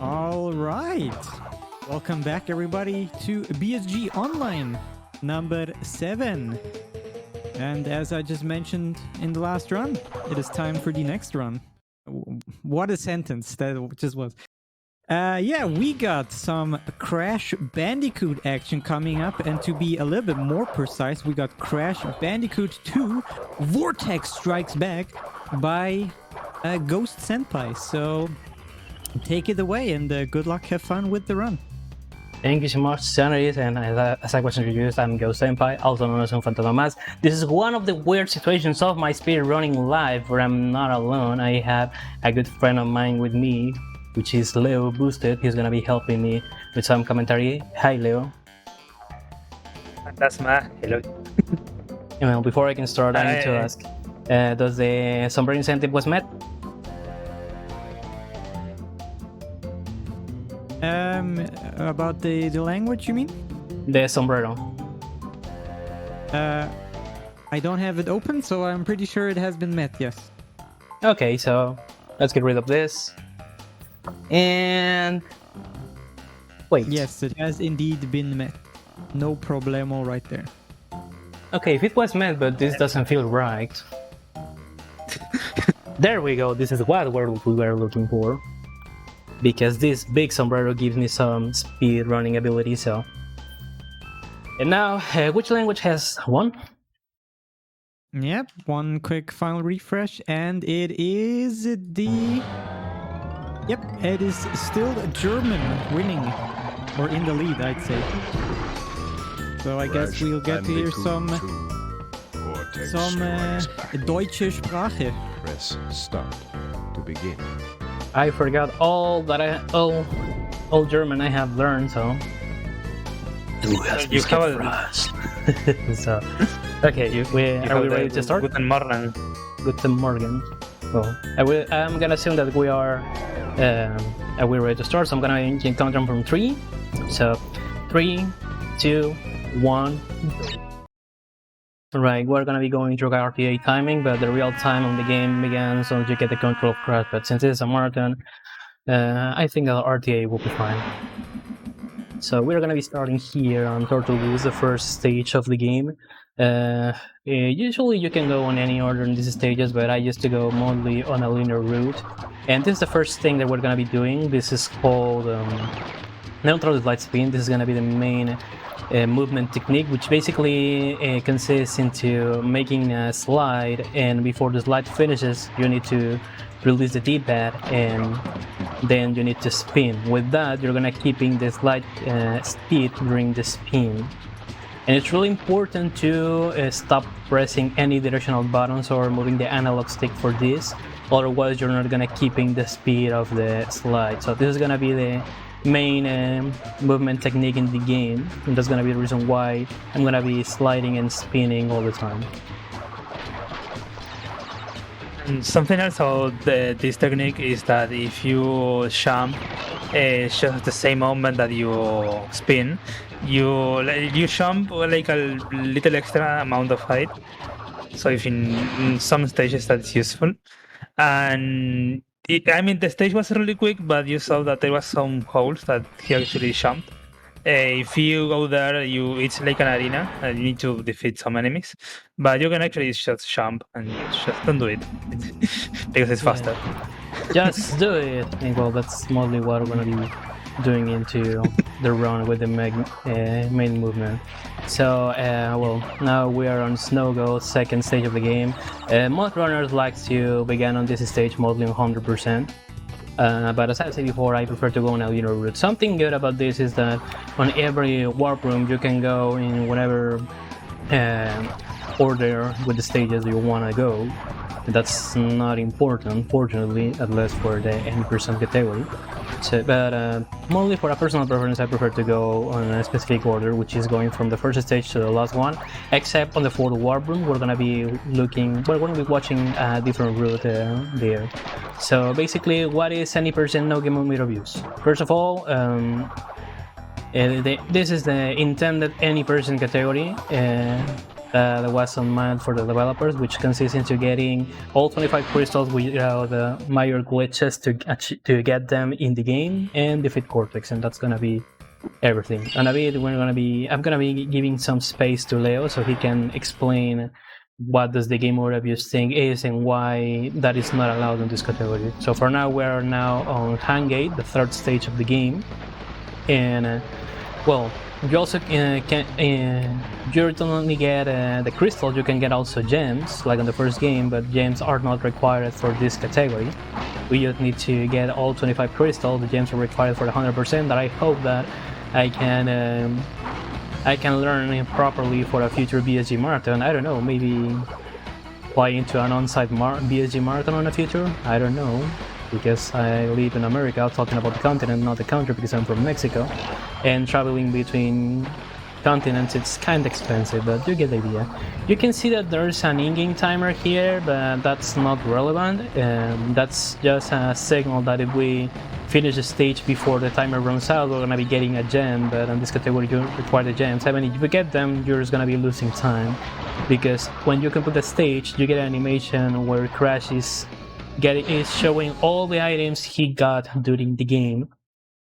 All right. Welcome back, everybody, to BSG Online number 7. And as I just mentioned in the last run, it is time for the next run. What a sentence that just was. Yeah, we got some Crash Bandicoot action coming up, and to be a little bit more precise, we got Crash Bandicoot 2 Vortex Strikes Back by GhostSenpai. So take it away, and good luck, have fun with the run. Thank you so much, Senator, and as I was introduced, I'm GhostSenpai, also known as Fantasmas. This is one of the weird situations of my speed running live where I'm not alone. I have a good friend of mine with me, which is Leo Boosted. He's gonna be helping me with some commentary. Hi, Leo. Fantasma, hello. Well, before I can start, I need to ask, does the sombrero incentive was met? About the language, you mean? The sombrero. I don't have it open, so I'm pretty sure it has been met, yes. Okay, so let's get rid of this. And wait. Yes, it has indeed been met. No problemo right there. Okay, if it was met, but this doesn't feel right. There we go, this is what we were looking for. Because this big sombrero gives me some speed running ability, so... And now, which language has won? Yep, one quick final refresh, and it is the... Yep, it is still German winning, or in the lead, I'd say. So I guess we'll get to hear some deutsche Sprache. Press start to begin. I forgot all German I have learned, so... You have So, okay, are we ready to start? Guten Morgen. Guten Morgen. Well, I'm gonna assume that we are ready to start, so I'm gonna count them from 3. So, 3, 2, 1. Right, we're gonna be going through RTA timing, but the real time on the game begins once you get the control of Crash. But since it's a marathon, I think the RTA will be fine. So we're gonna be starting here on Turtle Boost, the first stage of the game. Usually you can go on any order in these stages, but I used to go mostly on a linear route. And this is the first thing that we're gonna be doing. This is called neutral slide spin. This is gonna be the main movement technique, which basically consists into making a slide, and before the slide finishes you need to release the D-pad and then you need to spin. With that, you're gonna keeping the slide speed during the spin, and it's really important to stop pressing any directional buttons or moving the analog stick for this, otherwise you're not gonna keeping the speed of the slide. So this is gonna be the main movement technique in the game, and that's gonna be the reason why I'm gonna be sliding and spinning all the time. And something else about this technique is that if you jump just the same moment that you spin, you jump like a little extra amount of height. So if in some stages that's useful. And the stage was really quick, but you saw that there was some holes that he actually jumped. If you go there, it's like an arena, and you need to defeat some enemies. But you can actually just jump and just don't do it because it's faster. Just do it. And well, that's mostly what we're gonna be doing into the run with the main movement. So, well, now we are on Snow Ghost, second stage of the game. Most runners like to begin on this stage mostly 100%. But as I said before, I prefer to go on a linear route. Something good about this is that on every warp room you can go in whatever order with the stages you want to go. That's not important, fortunately, at least for the N% category. So, but mostly for a personal preference, I prefer to go on a specific order, which is going from the first stage to the last one. Except on the fourth warp room, we're gonna be watching a different route there. So basically, what is any percent no game meter views? First of all, this is the intended any person category. that was on mind for the developers, which consists into getting all 25 crystals without the major glitches to get them in the game and defeat Cortex, and that's gonna be everything. And a bit I'm gonna be giving some space to Leo so he can explain what does the game overviews thing is and why that is not allowed in this category. So for now, we are now on Hangate, the third stage of the game, and well, you also you don't only get the crystals, you can get also gems, like in the first game, but gems are not required for this category. We just need to get all 25 crystals. The gems are required for the 100%, that I hope that I can learn properly for a future BSG marathon. I don't know, maybe fly into an on-site BSG marathon in the future? I don't know, because I live in America, talking about the continent, not the country, because I'm from Mexico, and traveling between continents, it's kind of expensive, but you get the idea. You can see that there's an in-game timer here, but that's not relevant. That's just a signal that if we finish the stage before the timer runs out, we're gonna be getting a gem, but in this category you require the gems. I mean, if you get them, you're just gonna be losing time, because when you complete the stage, you get an animation where Crash is showing all the items he got during the game.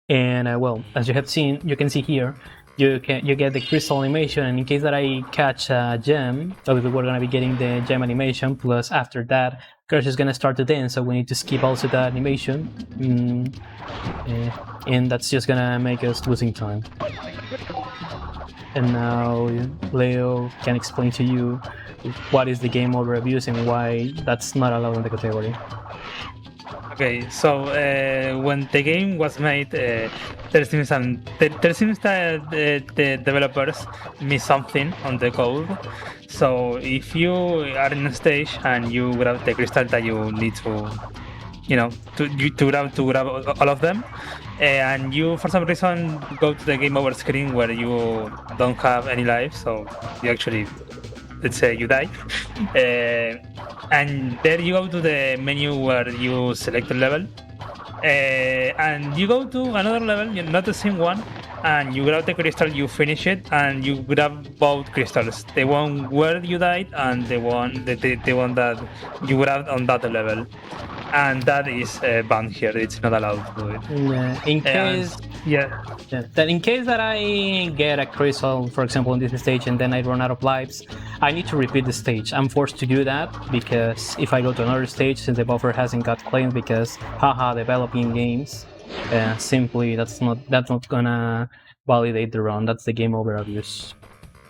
And well, as you have seen, you can see here, you get the crystal animation, and in case that I catch a gem, obviously we're gonna be getting the gem animation, plus after that Crash is gonna start to dance, so we need to skip also that animation, and that's just gonna make us losing time. And now Leo can explain to you what is the game overviews and why that's not allowed in the category. Okay, so when the game was made, there seems that the developers missed something on the code. So if you are in a stage and you grab the crystal that you need to grab all of them, and you for some reason go to the game over screen where you don't have any life, so you actually, let's say you die, and there you go to the menu where you select a level, and you go to another level, not the same one, and you grab the crystal, you finish it, and you grab both crystals, the one where you died and the one that you grabbed on that level, and that is banned here. It's not allowed to do it. In case that in case that I get a crystal, for example, in this stage, and then I run out of lives, I need to repeat the stage. I'm forced to do that, because if I go to another stage, since the buffer hasn't got claimed, because haha, developing games, simply that's not gonna validate the run. That's the game over abuse.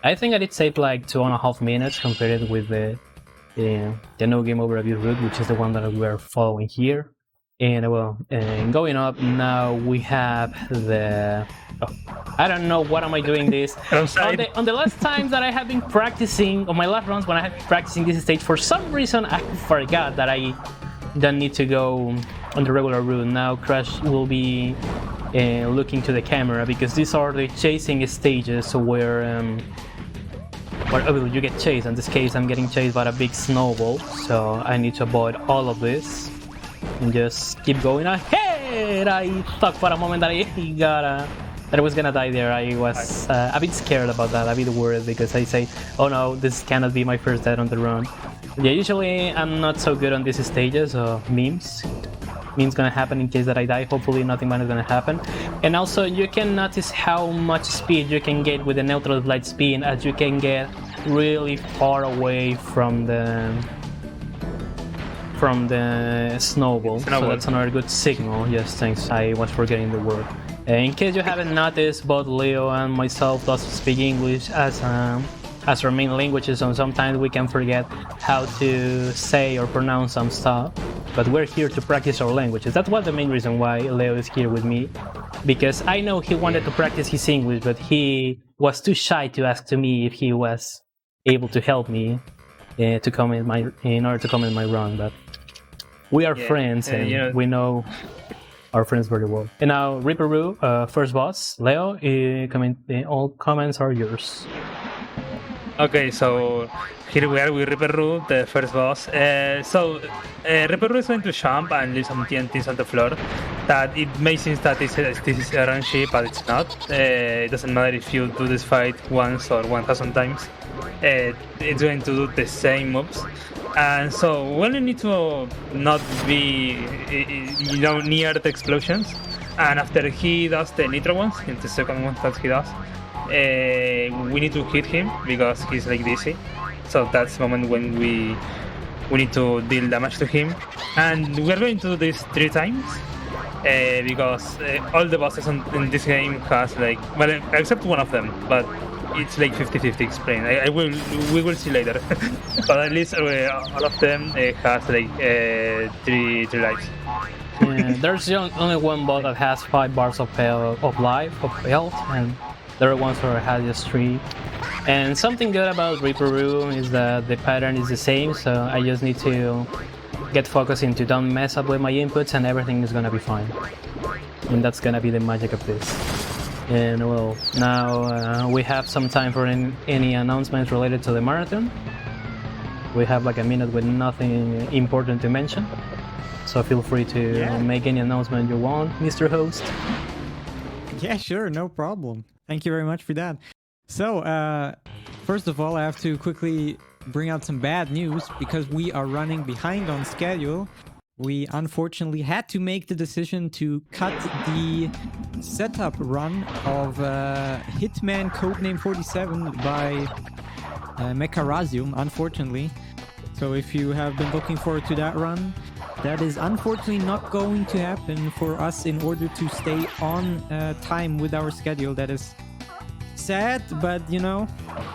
I think I did save like 2.5 minutes compared with the no game over abuse route, which is the one that we're following here. And well, going up now, we have the I don't know what am I doing this on the last times that I have been practicing, on my last runs when I have been practicing this stage, for some reason I forgot that I don't need to go on the regular route. Now Crash will be looking to the camera, because these are the chasing stages where you get chased. In this case, I'm getting chased by a big snowball, so I need to avoid all of this and just keep going ahead. I thought for a moment that I was gonna die there. I was a bit scared about that, a bit worried, because I say, oh no, this cannot be my first death on the run. Yeah, usually I'm not so good on these stages, memes gonna happen in case that I die. Hopefully nothing bad is gonna happen. And also you can notice how much speed you can get with the neutral light spin, as you can get really far away from the snowball. So that's another good signal. Yes, thanks, I was forgetting the word. In case you haven't noticed, both Leo and myself does speak English as our main languages, so sometimes we can forget how to say or pronounce some stuff. But we're here to practice our languages. That was the main reason why Leo is here with me, because I know he wanted to practice his English, but he was too shy to ask to me if he was able to help me in order to come in my run. But we are friends, and we know our friends very well. And now Ripperoo, first boss. Leo, all comments are yours. Okay, so here we are with Ripperoo, the first boss. Ripperoo is going to jump and leave some TNTs on the floor. that it may seem that this is RNG, but it's not. It doesn't matter if you do this fight once or 1,000 times. It's going to do the same moves. And so when you need to not be near the explosions, and after he does the nitro ones, in the second one that he does, we need to hit him because he's like dizzy. So that's the moment when we need to deal damage to him. And we're going to do this 3 times because all the bosses in this game has like, well, except one of them, but it's like 50-50 explained. We will see later. But at least all of them has like 3 lives. Yeah, there's only one boss that has 5 bars of health, and the other ones has just 3. And something good about Reaper Room is that the pattern is the same, so I just need to get focused into don't mess up with my inputs and everything is gonna be fine. And that's gonna be the magic of this. And well, now we have some time for any announcements related to the marathon. We have like a minute with nothing important to mention. So feel free to make any announcement you want, Mr. Host. Yeah, sure, no problem. Thank you very much for that. So, first of all, I have to quickly bring out some bad news because we are running behind on schedule. We unfortunately had to make the decision to cut the setup run of Hitman Codename 47 by Mecharazium, unfortunately. So if you have been looking forward to that run, that is unfortunately not going to happen for us in order to stay on time with our schedule. That is sad, but you know,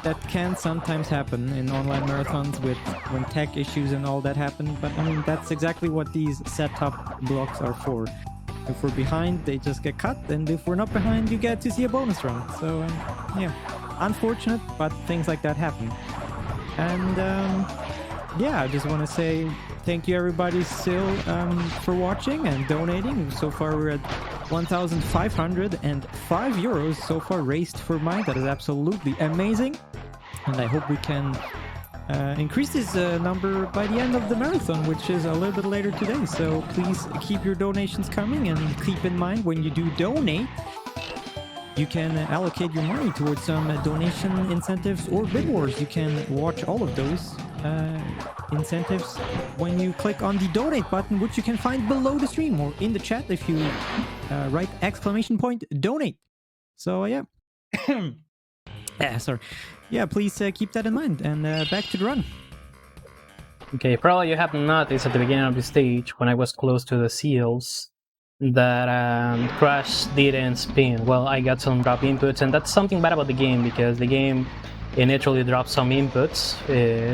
that can sometimes happen in online marathons when tech issues and all that happen. But I mean, that's exactly what these setup blocks are for. If we're behind, they just get cut, and if we're not behind, you get to see a bonus run. So yeah, unfortunate, but things like that happen. And yeah, I just want to say thank you everybody still for watching and donating. So far we're at 1,505 euros so far raised for mine. That is absolutely amazing, and I hope we can increase this number by the end of the marathon, which is a little bit later today. So please keep your donations coming, and keep in mind when you do donate, you can allocate your money towards some donation incentives or bid wars. You can watch all of those incentives when you click on the donate button, which you can find below the stream or in the chat if you write !donate. So yeah. Sorry. Yeah, please keep that in mind, and back to the run. Okay, probably you have noticed at the beginning of the stage when I was close to the seals that Crash didn't spin. Well, I got some drop inputs, and that's something bad about the game because the game initially drops some inputs,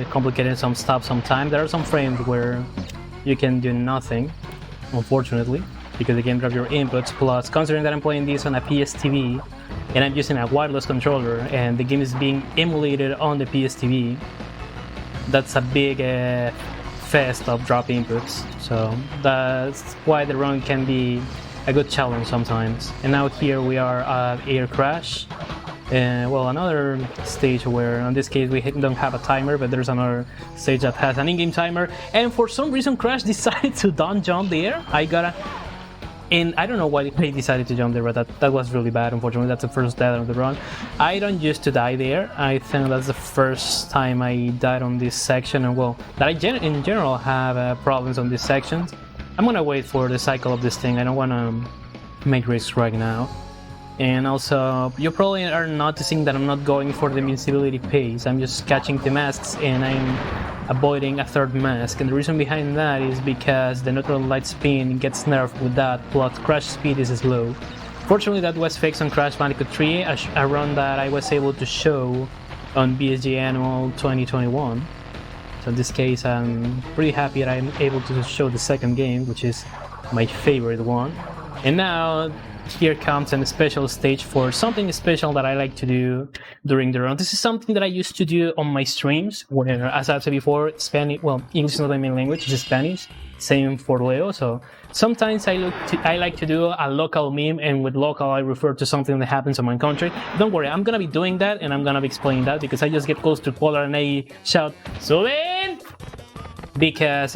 complicating some stuff sometimes. There are some frames where you can do nothing, unfortunately, because the game drops your inputs. Plus, considering that I'm playing this on a PSTV and I'm using a wireless controller and the game is being emulated on the PSTV, that's a big fest of drop inputs. So that's why the run can be a good challenge sometimes. And now here we are at Air Crash. Well, another stage where, in this case, we don't have a timer, but there's another stage that has an in-game timer. And for some reason, Crash decided to don't jump there. And I don't know why he decided to jump there, but that was really bad. Unfortunately, that's the first death of the run. I don't used to die there. I think that's the first time I died on this section, and well, that I in general have problems on these sections. I'm gonna wait for the cycle of this thing. I don't wanna make risks right now. And also, you probably are noticing that I'm not going for the invincibility pace. I'm just catching the masks and I'm avoiding a third mask. And the reason behind that is because the neutral light spin gets nerfed with that, plus Crash speed is slow. Fortunately, that was fixed on Crash Bandicoot 3, a run that I was able to show on BSG Annual 2021. So in this case, I'm pretty happy that I'm able to show the second game, which is my favorite one. And now, here comes a special stage for something special that I like to do during the run. This is something that I used to do on my streams, where, as I've said before, English is not my main language, it's Spanish. Same for Leo. So sometimes I like to do a local meme, and with local I refer to something that happens in my country. Don't worry, I'm gonna be doing that, and I'm gonna be explaining that because I just get close to Polar and I shout "Suben!" because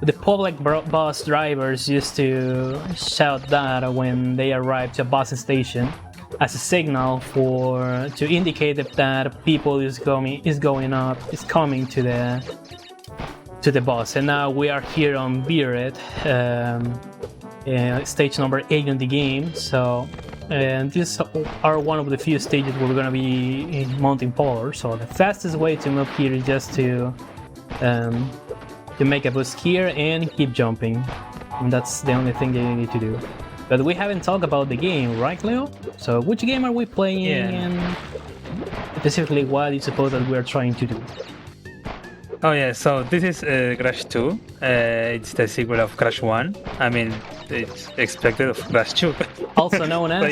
the public bus drivers used to shout that when they arrived to a bus station as a signal to indicate that people is coming to the bus. And now we are here on Beard, stage number 8 in the game. So and these are one of the few stages where we're gonna be mounting polar. So the fastest way to move here is just to make a boost here and keep jumping. And that's the only thing that you need to do. But we haven't talked about the game, right, Leo? So which game are we playing, and specifically what you suppose that we are trying to do? Oh yeah, so this is Crash 2. It's the sequel of Crash 1. I mean, it's expected of Crash 2. Also known as... But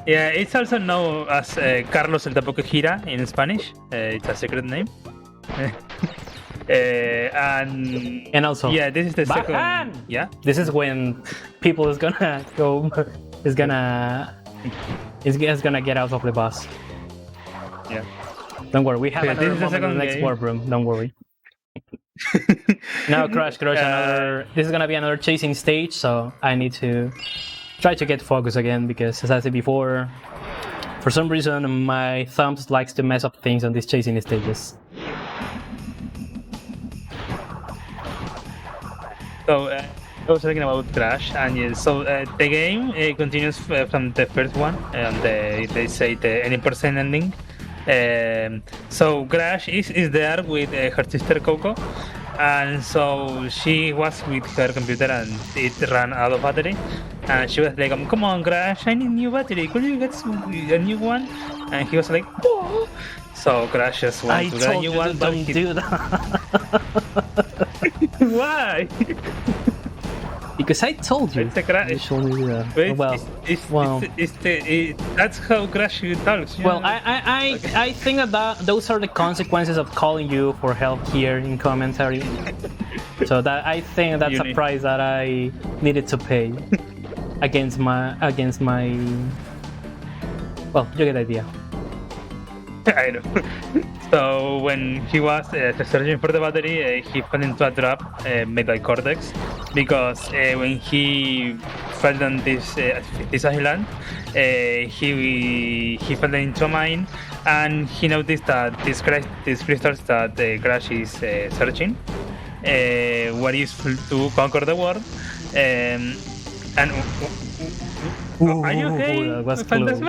yeah, it's also known as Carlos el Tapoco Gira in Spanish. It's a secret name. And also, yeah, this is the Bajan! second. Yeah, this is when people is gonna get out of the bus. Yeah. Don't worry, we have another this is moment in the next game. warp room. Don't worry. Now Crash, another. This is gonna be another chasing stage, so I need to try to get focus again because, as I said before, for some reason my thumbs likes to mess up things on these chasing stages. So I was talking about Crash, and yeah, so the game continues from the first one, and they say the any percent ending. So Crash is there with her sister Coco, and so she was with her computer and it ran out of battery, and she was like, "Come on, Crash, I need new battery. Could you get a new one?" And he was like, "Oh." So Crash just went to get a new one, but don't do that. Why? Because I told you. It's a Crash. You should do that. Well, that's how Crash talks. Well, I think that those are the consequences of calling you for help here in commentary. So that I think that's a price that I needed to pay against my. Well, you get the idea. I know. So when he was searching for the battery, he fell into a trap made by Cortex, because when he fell on this island, he fell into a mine, and he noticed that these crystals that Crash is searching were useful to conquer the world. Are you okay? That was close.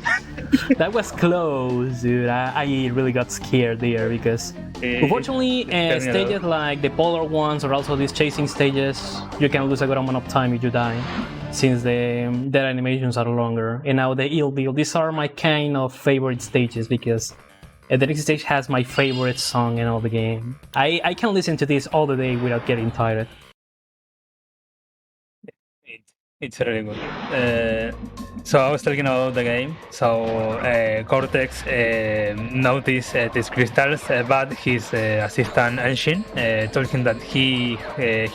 That was close, dude. I really got scared there because, unfortunately, stages like the polar ones or also these chasing stages, you can lose a good amount of time if you die, since their animations are longer. And now the ill deal. These are my kind of favorite stages because the next stage has my favorite song in all the game. I can listen to this all the day without getting tired. It's really good. So I was talking about the game. So Cortex noticed these crystals, but his assistant Engine told him that he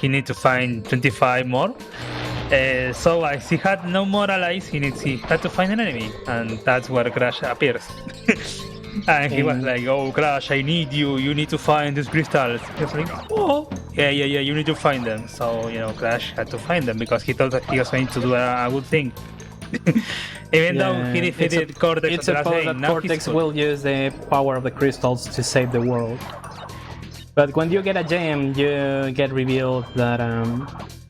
need to find 25 more. So as he had no more allies, he had to find an enemy, and that's where Crash appears. And he was like, "Oh, Crash, I need you. You need to find these crystals." He was like, "Oh, yeah, you need to find them." So, Crash had to find them because he thought that he was going to do a good thing. Even though he defeated Cortex. It's supposed that Cortex will use the power of the crystals to save the world. But when you get a gem, you get revealed that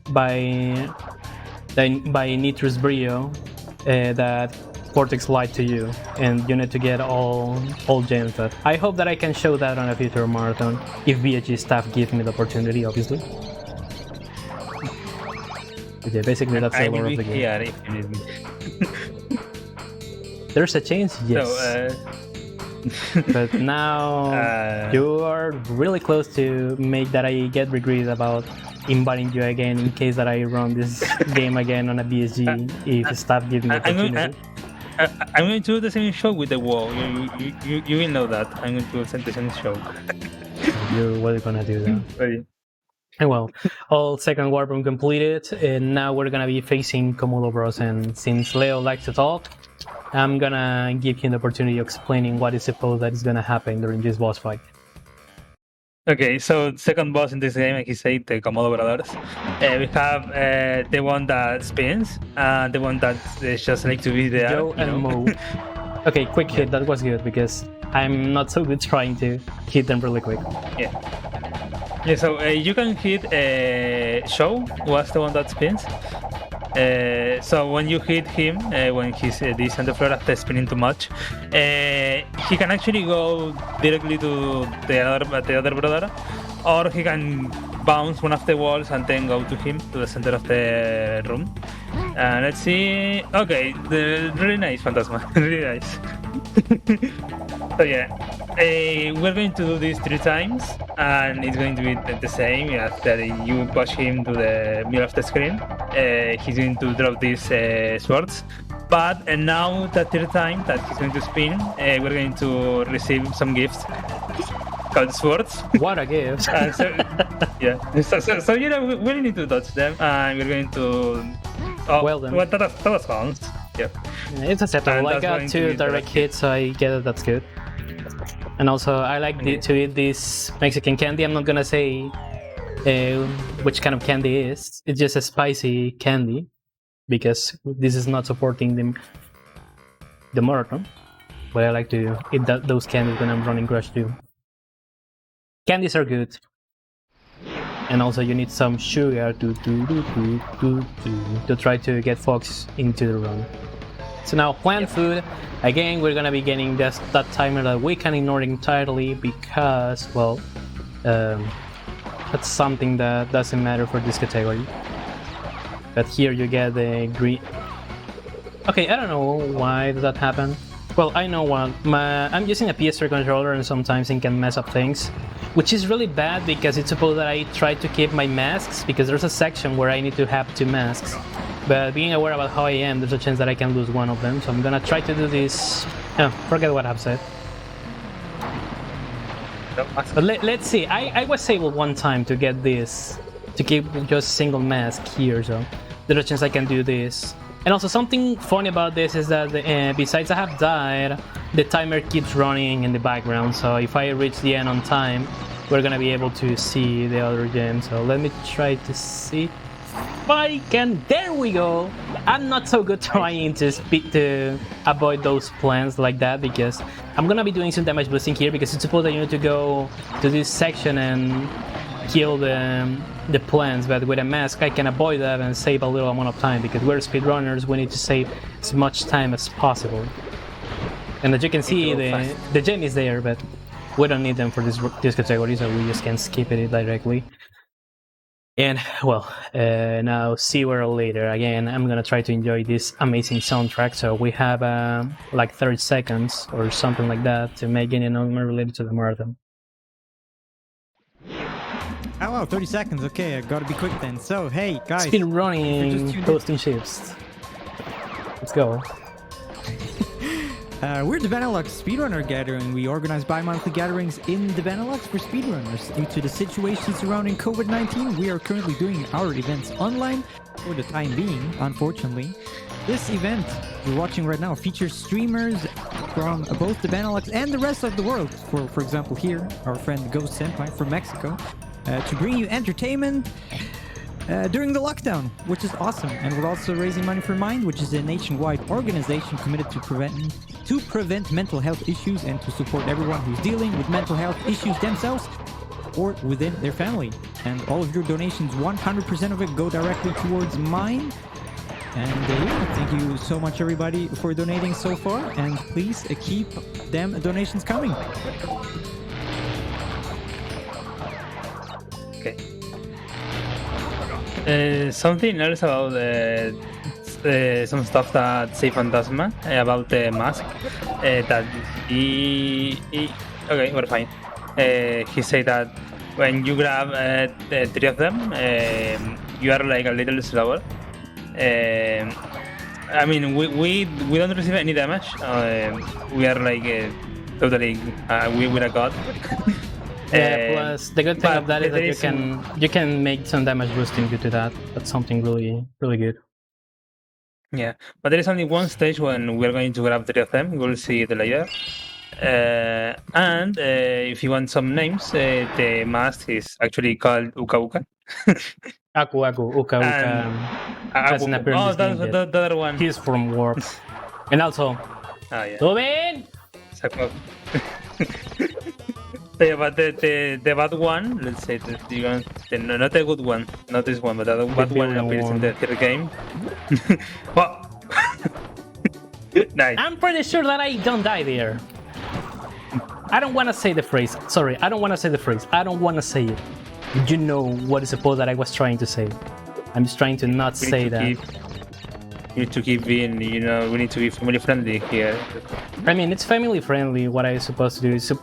by Nitrous Brio that Cortex lied to you, and you need to get all gems. But I hope that I can show that on a future marathon if BSG staff gives me the opportunity, obviously. Okay, basically that's the lore of the game. Here if you need me. There's a chance, yes. So, but now you are really close to make that I get regret about inviting you again in case that I run this game again on a BSG if staff gives me the opportunity. I'm going to do the same show with the wall. You will know that. I'm going to do the same show. You're well gonna do that. And well, all second warp room completed, and now we're gonna be facing Komodo Bros. And since Leo likes to talk, I'm gonna give him the opportunity of explaining what is supposed that is gonna happen during this boss fight. Okay, so second boss in this game, like he said, the Komodo brothers. We have the one that spins, and the one that is just like to be there. Joe and Mo. Okay, quick hit. That was good because I'm not so good trying to hit them really quick. Yeah. Yeah. So you can hit Show was the one that spins. So when you hit him, when he's this on the floor after spinning too much, he can actually go directly to the other brother, or he can bounce one of the walls and then go to him to the center of the room. Let's see. Okay, really nice, Phantasma. Really nice. So yeah, we're going to do this 3 times, and it's going to be the same. After you push him to the middle of the screen, he's going to drop these swords. But now the 3rd time that he's going to spin, we're going to receive some gifts called swords. What a gift! Yeah, so you know we really need to dodge them, and we're going to. Oh, Well then. What that was fun. Yeah. It's acceptable. And I that's got going to 2 be the direct last hits, so I get it. That's good. And also, I like to eat this Mexican candy. I'm not gonna say which kind of candy it is. It's just a spicy candy because this is not supporting the marathon. But I like to eat those candies when I'm running Crush 2. Candies are good. And also you need some sugar to try to get Fox into the run. So now plant food. Again, we're gonna be getting that timer that we can ignore entirely because, well, that's something that doesn't matter for this category. But here you get the green. Okay, I don't know why did that happen. Well, I know what. I'm using a PS3 controller and sometimes it can mess up things, which is really bad because it's supposed that I try to keep my masks because there's a section where I need to have 2 masks. But being aware about how I am, there's a chance that I can lose one of them. So I'm gonna try to do this. Oh, forget what I've said. But let's see. I was able one time to get this, to keep just single mask here. So there's a chance I can do this. And also something funny about this is that besides I have died, the timer keeps running in the background. So if I reach the end on time, we're gonna be able to see the other gem. So let me try to see if I can. There we go. I'm not so good trying to avoid those plants like that because I'm gonna be doing some damage boosting here because it's supposed that you need to go to this section and kill the plants, but with a mask I can avoid that and save a little amount of time because we're speedrunners, we need to save as much time as possible. And as you can see, the gem is there, but we don't need them for this category, so we just can skip it directly. And well, now see where later. Again, I'm gonna try to enjoy this amazing soundtrack, so we have like 30 seconds or something like that to make any announcement related to the marathon. Oh wow, 30 seconds. Okay, I gotta be quick then. So, hey, guys. Speed running, posting shifts. Let's go. We're the Benelux Speedrunner Gathering. We organize bi-monthly gatherings in the Benelux for speedrunners. Due to the situation surrounding COVID-19, we are currently doing our events online for the time being, unfortunately. This event you're watching right now features streamers from both the Benelux and the rest of the world. For example, here, our friend GhostSenpai from Mexico. To bring you entertainment during the lockdown, which is awesome. And we're also raising money for Mind, which is a nationwide organization committed to prevent mental health issues and to support everyone who's dealing with mental health issues themselves or within their family. And all of your donations, 100% of it, go directly towards Mind. And yeah, thank you so much everybody for donating so far, and please keep them donations coming. Okay. Something else about some stuff that say Phantasma about the mask that he okay, we're fine. He said that when you grab the 3 of them, you are like a little slower. I mean, we don't receive any damage. We are like totally we're a god. Yeah, plus the good thing of that is that you can make some damage boosting due to that. That's something really good. Yeah, but there is only one stage when we're going to grab 3 of them. We'll see it later. And if you want some names, the mask is actually called Uka Uka. Aku, Uka, And has an appearance oh, in this game. that's the other one. He's from Warp. And also, Oh, yeah. Ruben! Sakura. Yeah, but the bad one, let's say, no, not the good one, not this one, but the bad one villain appears in one. the third game. Well, nice. I'm pretty sure that I don't die there. I don't want to say the phrase. Sorry, I don't want to say the phrase. I don't want to say it. You know what is supposed that I was trying to say. I'm just trying to not say that. We need to keep being, we need to be family friendly here. I mean, it's family friendly. What I'm supposed to do is,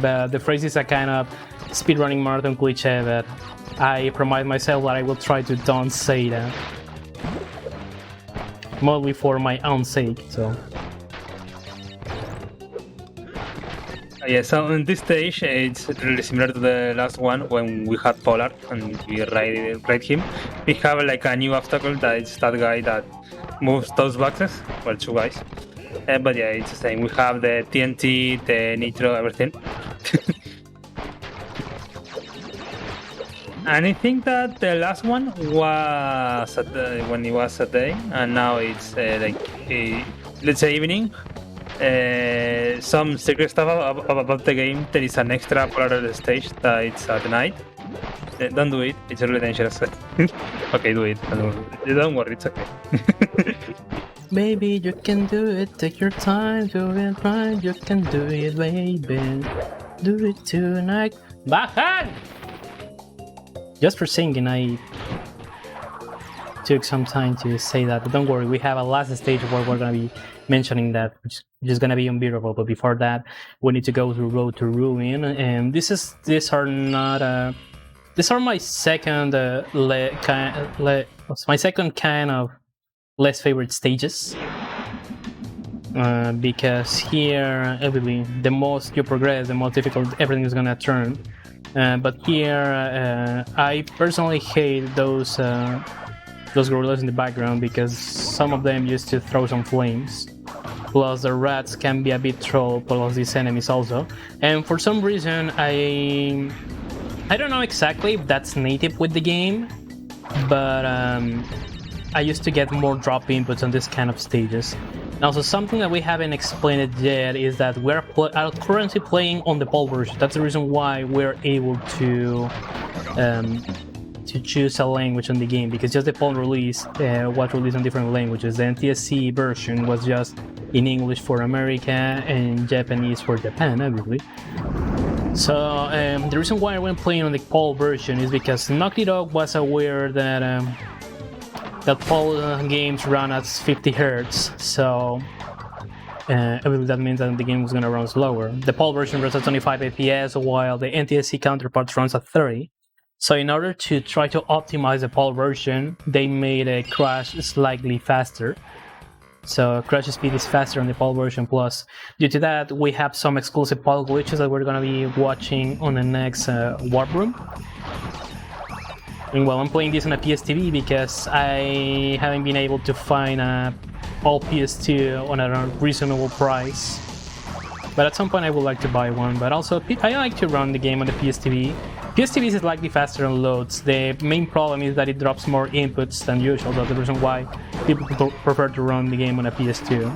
but the phrase is a kind of speedrunning marathon cliche that I promise myself that I will try to don't say that. Mostly for my own sake. So. Yeah, so in this stage, it's really similar to the last one when we had Polar and we ride him. We have like a new obstacle that is that guy that moves those boxes. Well, two guys. But yeah, it's the same. We have the TNT, the Nitro, everything. And I think that the last one was when it was a day, and now it's let's say evening. Some secret stuff about the game. There is an extra parallel stage that it's at night. Don't do it, it's really dangerous. Okay, do it. Don't worry, it's okay. Baby, you can do it, take your time, do it right, you can do it, baby. Do it tonight. Bajan! Just for singing, I took some time to say that, but don't worry, we have a last stage where we're gonna be mentioning that, which is gonna be unbeatable. But before that, we need to go through Road to Ruin, and these are my second my second kind of less favorite stages, because here the most you progress, the more difficult everything is gonna turn. But here, I personally hate those gorillas in the background because some of them used to throw some flames. Plus the rats can be a bit troll, plus these enemies also. And for some reason, I don't know exactly if that's native with the game, but I used to get more drop inputs on this kind of stages. And also something that we haven't explained yet is that we're currently playing on the PAL version. That's the reason why we're able to choose a language on the game, because just the PAL release was released in different languages. The NTSC version was just in English for America and Japanese for Japan, obviously. So the reason why I went playing on the PAL version is because Naughty Dog was aware that that PAL games run at 50 Hz, so obviously that means that the game was gonna run slower. The PAL version runs at 25 FPS, while the NTSC counterpart runs at 30. So in order to try to optimize the PAL version, they made a crash slightly faster. So crash speed is faster on the PAL version. Plus, due to that, we have some exclusive PAL glitches that we're gonna be watching on the next warp room. And well, I'm playing this on a PS TV because I haven't been able to find a PAL PS2 on a reasonable price. But at some point I would like to buy one. But also, I like to run the game on the PS TV. PS TV is slightly faster on loads. The main problem is that it drops more inputs than usual. That's the reason why people prefer to run the game on a PS2.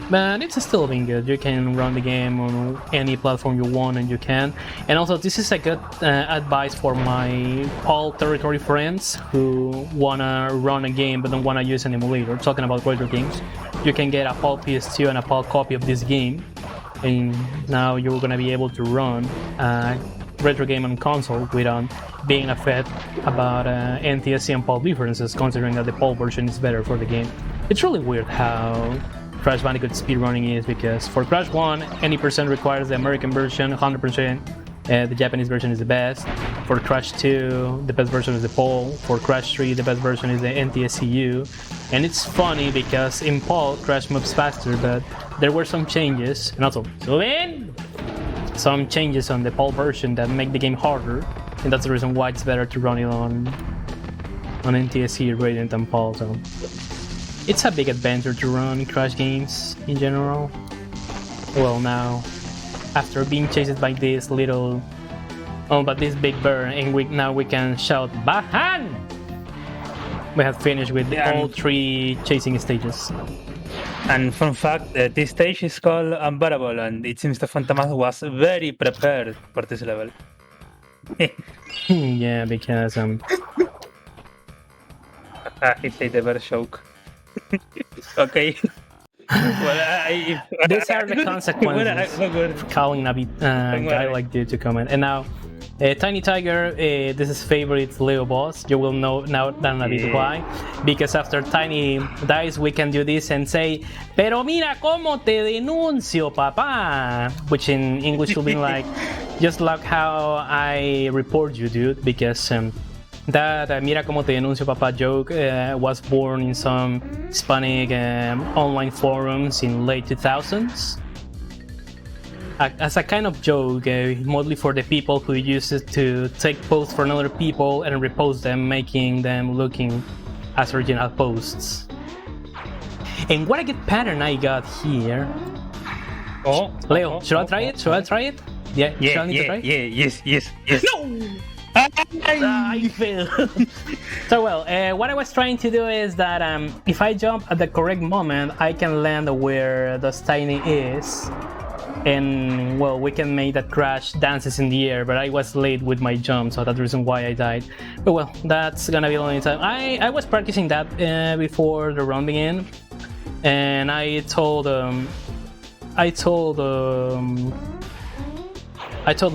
But it's still being good. You can run the game on any platform you want, and you can. And also, this is a good advice for my PAL territory friends who wanna run a game but don't wanna use an emulator. Talking about retro games, you can get a PAL PS2 and a PAL copy of this game, and now you're gonna be able to run a retro game on console without being affected about NTSC and PAL differences, considering that the PAL version is better for the game. It's really weird how Crash Bandicoot speedrunning is, because for Crash 1, any percent requires the American version, 100%. The Japanese version is the best. For Crash 2, the best version is the PAL. For Crash 3, the best version is the NTSCU. And it's funny because in PAL, Crash moves faster, but there were some changes, and also some changes on the PAL version that make the game harder, and that's the reason why it's better to run it on NTSC Radiant than PAL. So it's a big adventure to run Crash games in general. well, now after being chased by this little, but this big bear, and now we can shout Bahan. We have finished with all 3 chasing stages. And fun fact, this stage is called Unbearable, and it seems the Fantomas was very prepared for this level. Yeah, because He said the bear joke. Okay. These are the consequences of calling a guy like you to comment. And now, Tiny Tiger, this is favorite Leo boss. You will know now a bit why. Because after Tiny dies, we can do this and say, "Pero mira cómo te denuncio, papá," which in English will be like, "Just like how I report you, dude," because that "Mira cómo te denuncio, papá" joke was born in some Hispanic online forums in late 2000s. As a kind of joke, mostly for the people who use it to take posts from other people and repost them, making them looking as original posts. And what a good pattern I got here. Leo, should I try it? Should I try it? Yeah, should I need to try it? Yes. No! I failed. So well, what I was trying to do is that if I jump at the correct moment, I can land where the Tiny is. And well, we can make that crash dances in the air, but I was late with my jump, so that's the reason why I died. But well, that's gonna be the only time. I was practicing that before the run began, and I told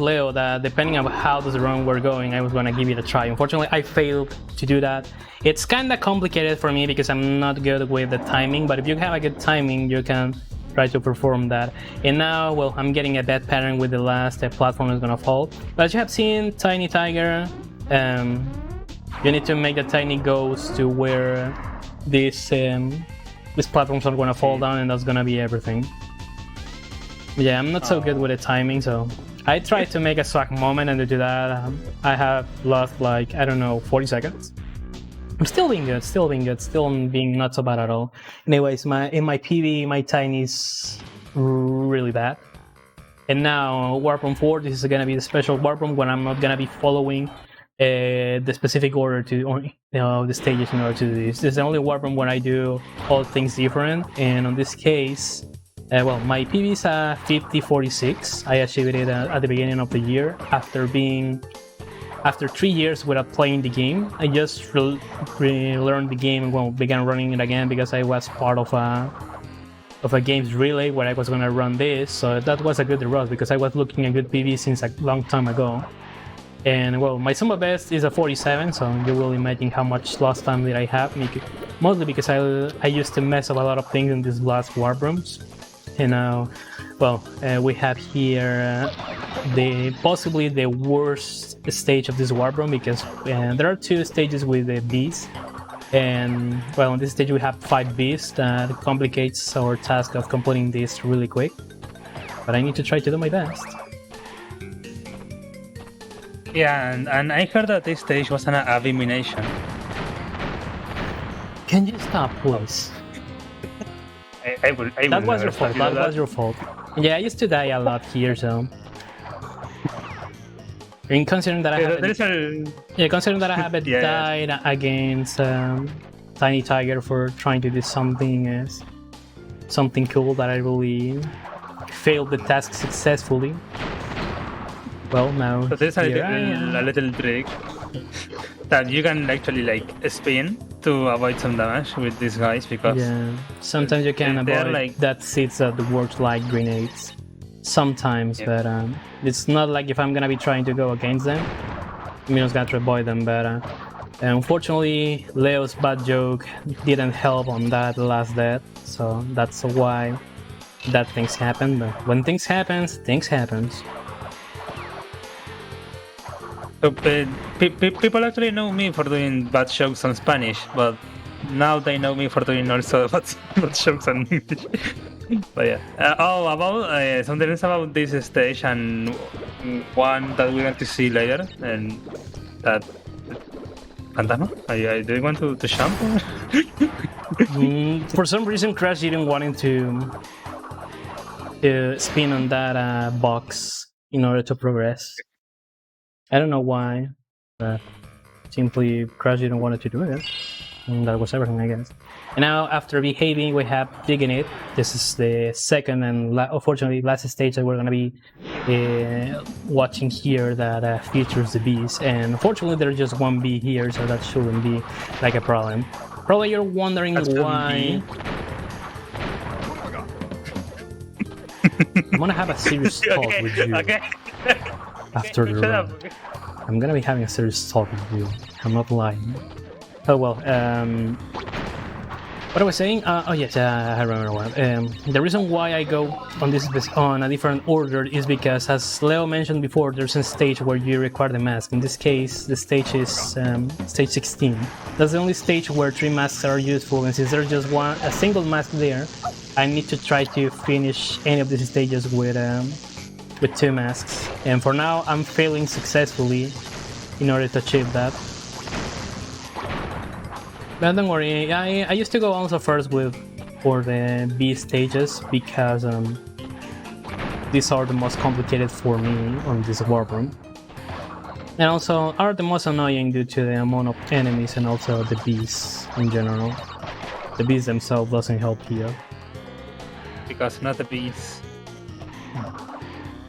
Leo that depending on how the run were going, I was gonna give it a try. Unfortunately, I failed to do that. It's kinda complicated for me because I'm not good with the timing, but if you have a good timing, you can try to perform that. And now, well, I'm getting a bad pattern with the last platform is gonna fall. But as you have seen, Tiny Tiger, you need to make the Tiny goes to where these platforms are gonna fall down, and that's gonna be everything. Yeah, I'm not so good with the timing, so I tried to make a swag moment, and to do that, I have lost like, I don't know, 40 seconds. I'm still being good, still being not so bad at all. Anyways, in my PV, my Tiny is really bad. And now, Warp Room 4, this is gonna be the special Warp Room when I'm not gonna be following the specific order to the stages in order to do this. This is the only Warp Room where I do all things different, and on this case, well, my PV is a 50-46. I achieved it at the beginning of the year after 3 years without playing the game. I just relearned the game and began running it again because I was part of a games relay where I was gonna run this. So that was a good rush because I was looking at good PV since a long time ago. And well, my summer best is a 47, so you will imagine how much lost time did I have. Mostly because I used to mess up a lot of things in these last warp rooms. And now, well, we have here possibly the worst stage of this warp room because there are 2 stages with the bees, and well, on this stage we have 5 bees. That complicates our task of completing this really quick, but I need to try to do my best. Yeah, and I heard that this stage was an abomination. Can you stop, please? I will that was your fault. That was your fault. Yeah, I used to die a lot here, so. And considering that I haven't died against Tiny Tiger for trying to do something cool that I really failed the task successfully. Well, now so there's a little trick that you can actually like spin to avoid some damage with these guys because sometimes you can avoid that seeds that works like grenades. Sometimes, but it's not like if I'm gonna be trying to go against them, I'm just gonna try to avoid them. But unfortunately, Leo's bad joke didn't help on that last death, so that's why that things happen. But when things happens. So, people actually know me for doing bad jokes on Spanish, but now they know me for doing also bad jokes on English. But yeah. About something else about this stage and one that we're going to see later, and that. Fantasma? Do you want to jump? For some reason, Crash didn't want to to spin on that box in order to progress. I don't know why, but simply Crash didn't want to do it. And that was everything, I guess. And now, after behaving, we have digging it. This is the second and unfortunately last stage that we're gonna be watching here that features the bees. And unfortunately, there's just one bee here, so that shouldn't be like a problem. Probably you're wondering why. I'm gonna have a serious talk with you after the run. I'm gonna be having a serious talk with you. I'm not lying. Oh well, what I was saying? Oh yes, I remember one. The reason why I go on a different order is because, as Leo mentioned before, there's a stage where you require the mask. In this case, the stage is stage 16. That's the only stage where 3 masks are useful, and since there's just a single mask there, I need to try to finish any of these stages with 2 masks. And for now, I'm failing successfully in order to achieve that. But don't worry, I used to go also first for the B stages because these are the most complicated for me on this warp room. And also are the most annoying due to the amount of enemies and also the bees in general. The bees themselves doesn't help here. Because not the bees.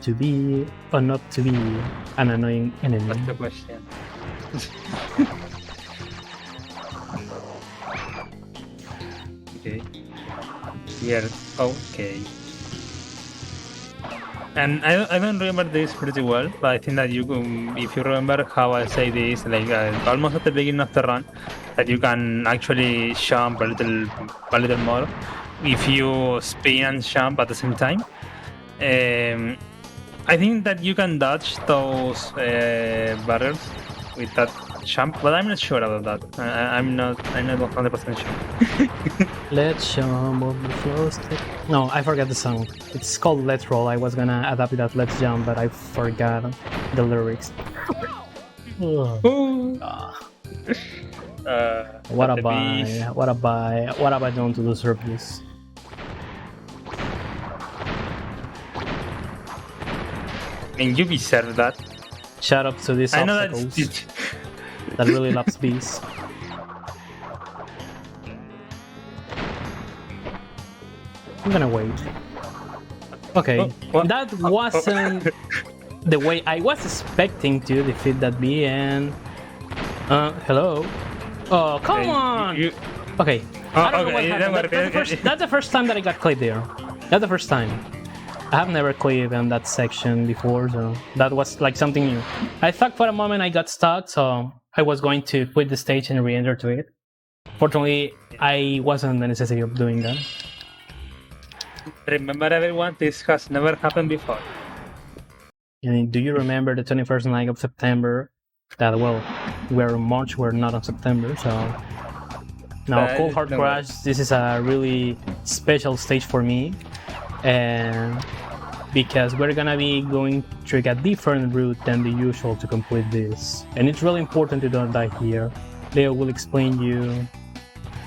To be or not to be an annoying enemy. That's the question. Okay. Yeah. Okay. And I don't remember this pretty well, but I think that you can, if you remember how I say this, like almost at the beginning of the run, that you can actually jump a little more if you spin and jump at the same time. I think that you can dodge those barriers with that jump, but I'm not sure about that. I'm not 100% sure. Let's jump over the floor. No, I forgot the song. It's called Let's Roll. I was gonna adapt it as Let's Jump, but I forgot the lyrics. What have I done to deserve this? And you deserve that. Shout out to these obstacles that really loves bees. I'm gonna wait. Okay, that wasn't the way I was expecting to defeat that bee, and hello. Oh, come on! Okay, I don't know what happened. That's the first time that I got clipped there. That's the first time. I have never clipped on that section before, so that was like something new. I thought for a moment I got stuck, so I was going to quit the stage and re-enter to it. Fortunately, I wasn't in the necessity of doing that. Remember everyone, this has never happened before. And do you remember the 21st night of September? That, well, we're in March, we're not on September, so... Now, Cold Hard Crash, this is a really special stage for me. And because we're gonna be going through a different route than the usual to complete this. And it's really important to don't die here. Leo will explain you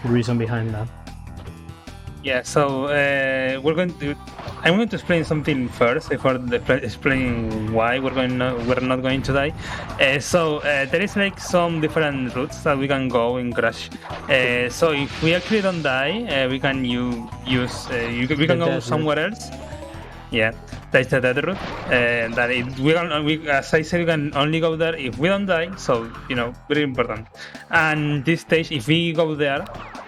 the reason behind that. Yeah, so I'm going to explain something first before explaining why we're not going to die. So there is like some different routes that we can go in Crash. So if we actually don't die, we can we can go somewhere else. Yeah, that's the dead route. As I said, we can only go there if we don't die. So very important. And this stage, if we go there,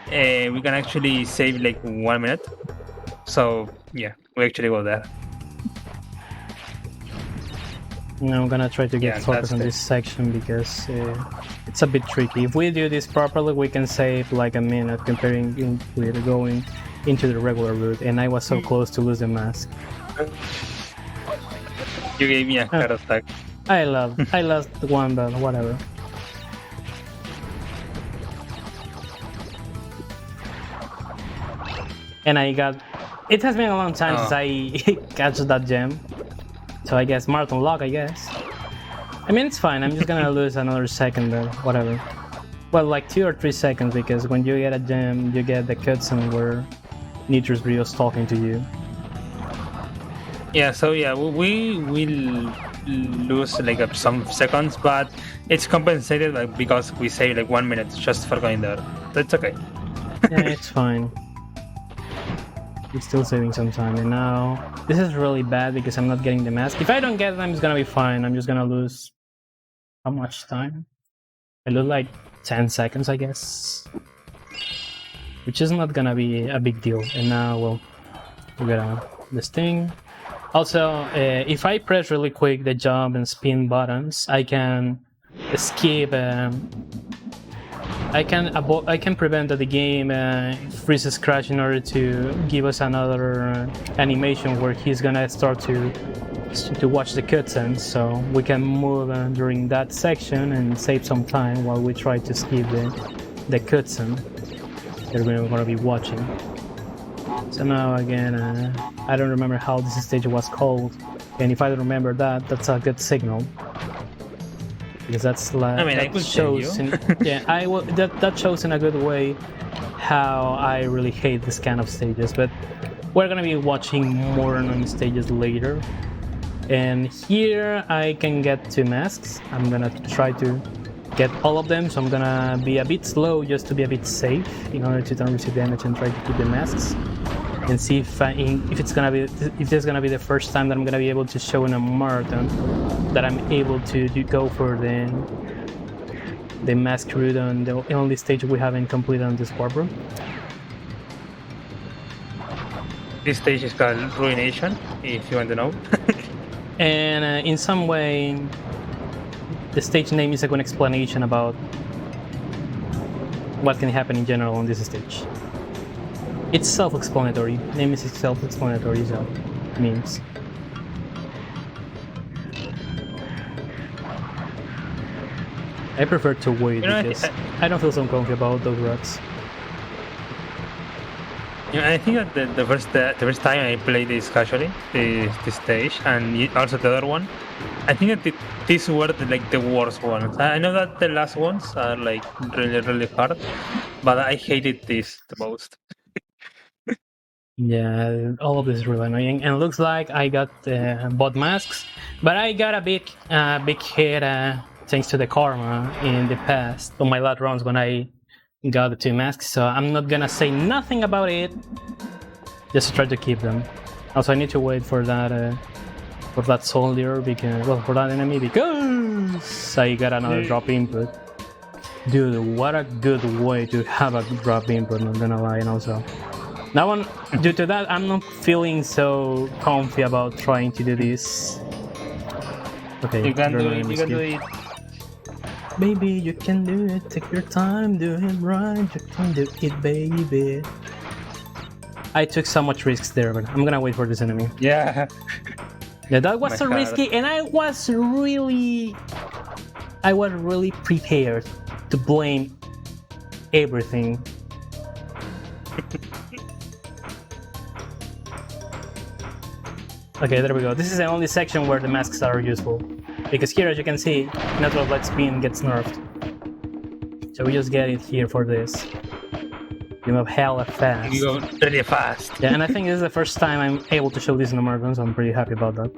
we can actually save like 1 minute. So yeah, we actually go there. Now I'm gonna try to get focused on this section because it's a bit tricky. If we do this properly, we can save like a minute comparing with going into the regular route. And I was so close to lose the mask. You gave me a heart attack. I lost one, but whatever. And it has been a long time since I catch that gem. So I guess marathon lock, I guess. I mean, it's fine. I'm just gonna lose another second, but whatever. Well, like 2 or 3 seconds, because when you get a gem, you get the cutscene where Nitrous Brio's talking to you. Yeah, so yeah, we will lose like some seconds, but it's compensated like, because we save like 1 minute just for going there. That's okay. Yeah, it's fine. We're still saving some time, and now this is really bad because I'm not getting the mask. If I don't get them, it's gonna be fine. I'm just gonna lose how much time? I lose like 10 seconds, I guess, which is not gonna be a big deal. And now, well, we got this thing. Also, if I press really quick the jump and spin buttons, I can skip. I can prevent that the game freezes crash in order to give us another animation where he's gonna start to watch the cutscenes, so we can move during that section and save some time while we try to skip the cutscene that we're gonna be watching. So now again, I don't remember how this stage was called, and if I don't remember that, that's a good signal. Because that's like, I mean, I could tell you. That shows in a good way how I really hate this kind of stages. But we're gonna be watching more on stages later. And here I can get 2 masks. I'm gonna try to get all of them, so I'm gonna be a bit slow just to be a bit safe in order to don't receive damage and try to keep the masks. And see if this is gonna be the first time that I'm gonna be able to show in a marathon that I'm able to go for the mask route on the only stage we haven't completed on this warp. This stage is called Ruination, if you want to know. And in some way, the stage name is a good explanation about what can happen in general on this stage. It's self-explanatory. Name is self-explanatory, so it means. I prefer to wait because I don't feel so comfy about those routes. Yeah, I think that the first time I played this casually, this stage, and also the other one, I think that these were the worst ones. I know that the last ones are like really hard, but I hated this the most. Yeah, all of this is really annoying, and it looks like I got both masks, but I got a big hit thanks to the karma in the past on my last rounds when I got the 2 masks, so I'm not gonna say nothing about it, just to try to keep them. Also, I need to wait for that soldier, because, well, for that enemy, because I got another drop input. Dude, what a good way to have a drop input, not gonna lie. And also, now due to that, I'm not feeling so comfy about trying to do this. Okay, You can do it, you can do it. Baby, you can do it, take your time, do it right, you can do it, baby. I took so much risks there, but I'm gonna wait for this enemy. Yeah. Yeah, that was My so God. risky, and I was really prepared to blame everything. Okay, there we go. This is the only section where the masks are useful. Because here, as you can see, natural light spin gets nerfed. So we just get it here for this. You move hella fast. You go really fast. Yeah, and I think this is the first time I'm able to show this in the marathon, so I'm pretty happy about that.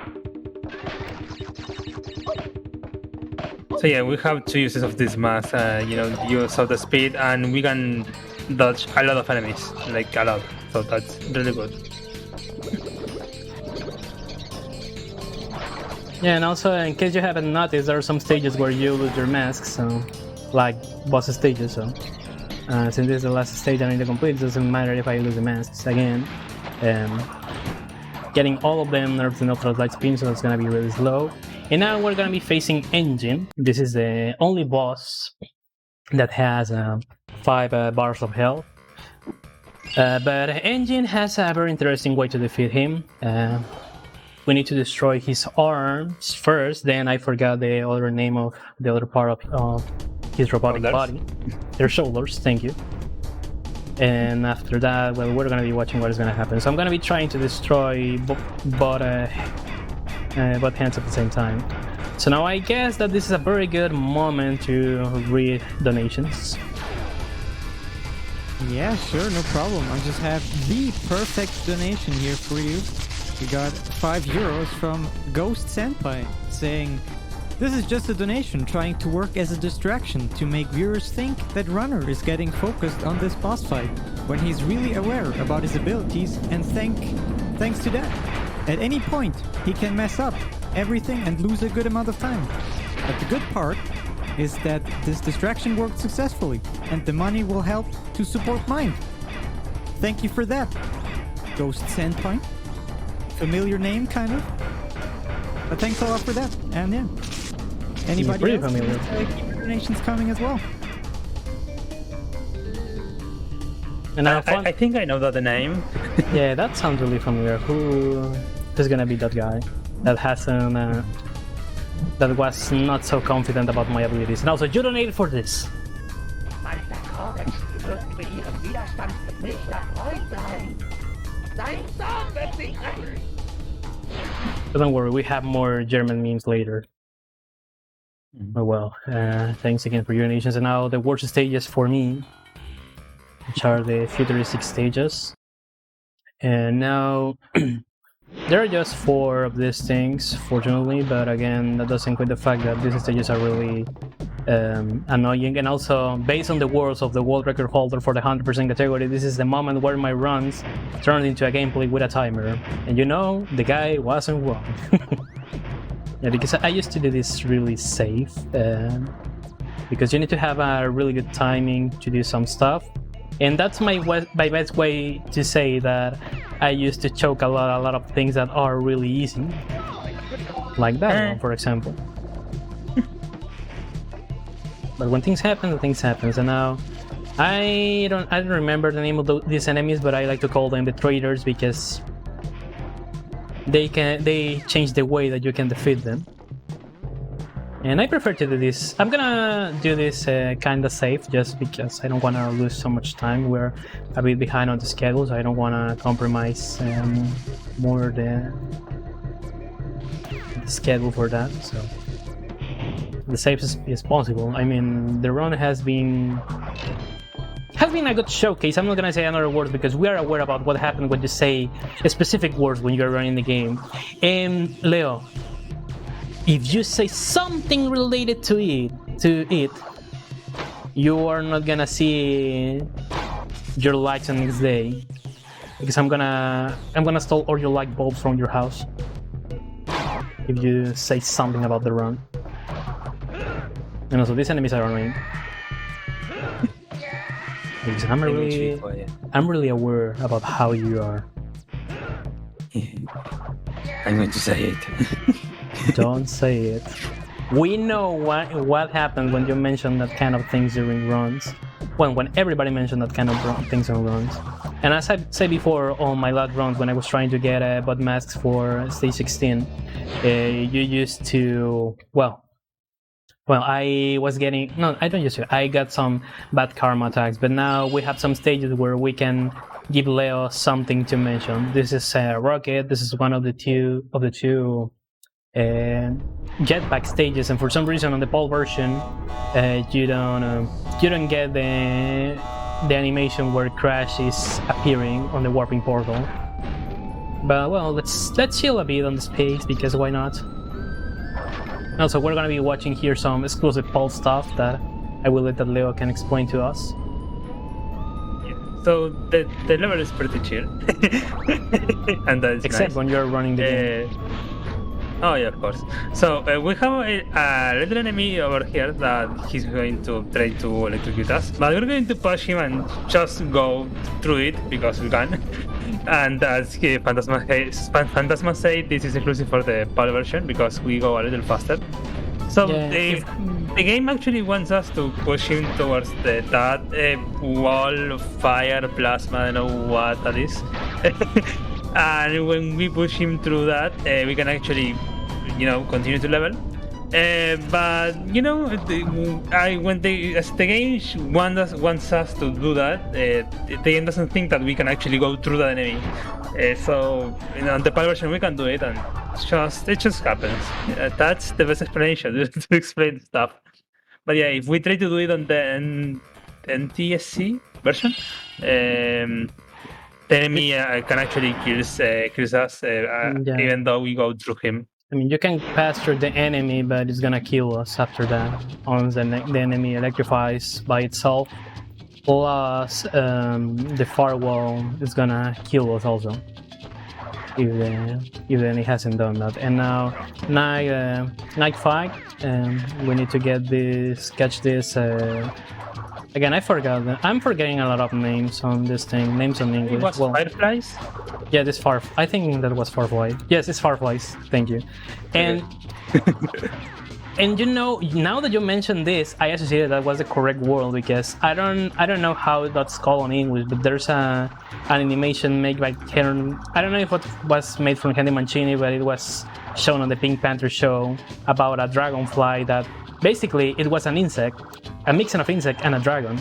So yeah, we have 2 uses of this mask. Use of the speed, and we can dodge a lot of enemies, like a lot. So that's really good. Yeah, and also, in case you haven't noticed, there are some stages where you lose your masks, so like boss stages. So since this is the last stage I need to complete, it doesn't matter if I lose the masks again. Getting all of them nerfed in ultra light spin, so it's gonna be really slow. And now we're gonna be facing Engine. This is the only boss that has 5 bars of health. But Engine has a very interesting way to defeat him. We need to destroy his arms first, then I forgot the other name of the other part of his robotic body. Their shoulders, thank you. And after that, well, we're gonna be watching what is gonna happen. So I'm gonna be trying to destroy both hands at the same time. So now I guess that this is a very good moment to read donations. Yeah, sure, no problem. I just have the perfect donation here for you. We got €5 from GhostSenpai saying, "This is just a donation trying to work as a distraction to make viewers think that Runner is getting focused on this boss fight when he's really aware about his abilities and thanks to that. At any point, he can mess up everything and lose a good amount of time. But the good part is that this distraction worked successfully and the money will help to support mine. Thank you for that, GhostSenpai." Familiar name, kind of. But thanks a lot for that. And yeah. Anybody pretty else? familiar. Keep your donations coming as well. And I think I know the name. yeah, that sounds really familiar. Who's gonna be that guy that hasn't that was not so confident about my abilities? And also, you donated for this. Meister Cortex wird über ihren Widerstand nicht erfreut sein. Sein Sohn wird sie rächen. But don't worry, we have more German memes later. Oh well, thanks again for your donations. And now the worst stages for me, which are the futuristic stages. And now there are just 4 of these things, fortunately, but again, that doesn't quit the fact that these stages are really annoying. And also, based on the words of the world record holder for the 100% category, this is the moment where my runs turned into a gameplay with a timer. And you know, the guy wasn't wrong. Yeah, because I used to do this really safe, because you need to have a really good timing to do some stuff. And that's my best way to say that I used to choke a lot of things that are really easy. Like that one, for example. But when things happen, and now I don't remember the name of these enemies, but I like to call them the traitors because they change the way that you can defeat them. And I prefer to do this. I'm gonna do this kinda safe just because I don't wanna lose so much time. We're a bit behind on the schedule, so I don't wanna compromise more the schedule for that. So the safest is possible. I mean, the run has been a good showcase. I'm not gonna say another word because we are aware about what happened when you say specific words when you're running the game. And Leo, if you say something related to it, you are not gonna see your lights the next day because I'm gonna steal all your light bulbs from your house if you say something about the run. And also, these enemies are annoying. Because I'm really aware about how you are. I'm going to say it. Don't say it. We know what happens when you mention that kind of things during runs. Well, when everybody mentioned that kind of things on runs. And as I said before on my last runs, when I was trying to get bot masks for stage 16, you used to I got some bad karma attacks, but now we have some stages where we can give Leo something to mention. This is Rocket. This is one of the two jetpack stages, and for some reason on the PAL version, you don't get the animation where Crash is appearing on the warping portal. But well, let's chill a bit on this pace because why not? Also, we're gonna be watching here some exclusive PAL stuff that I will let Leo can explain to us. So the level is pretty chill, and that's except nice. When you're running the game. Oh yeah, of course. So we have a little enemy over here that he's going to try to electrocute us, but we're going to push him and just go through it because we can. And as Phantasma said, this is exclusive for the PAL version because we go a little faster. So the game actually wants us to push him towards that wall of fire, plasma, I don't know what that is. And when we push him through that, we can actually, continue to level. But when the game wants us to do that, the game doesn't think that we can actually go through that enemy. So on the PAL version we can do it, and it just happens. That's the best explanation to explain stuff. But yeah, if we try to do it on the NTSC version, The enemy can actually kills us, Yeah. even though we go through him. I mean, you can pass through the enemy, but it's gonna kill us after that. Once the enemy electrifies by itself, plus the firewall is gonna kill us also. If the enemy hasn't done that. And now, night fight. We need to get this, catch this. Again, I forgot. I'm forgetting a lot of names on this thing. Names on English. It was Well, fireflies. yeah, this I think that was Firefly. Yes, it's Fireflies. Thank you. And and you know, now that you mentioned this, I associated that was the correct word because I don't know how that's called in English, but there's an animation made by Ken. I don't know if it was made from Henry Mancini, but it was shown on the Pink Panther show about a dragonfly that basically it was an insect, a mixing of insect and a dragon.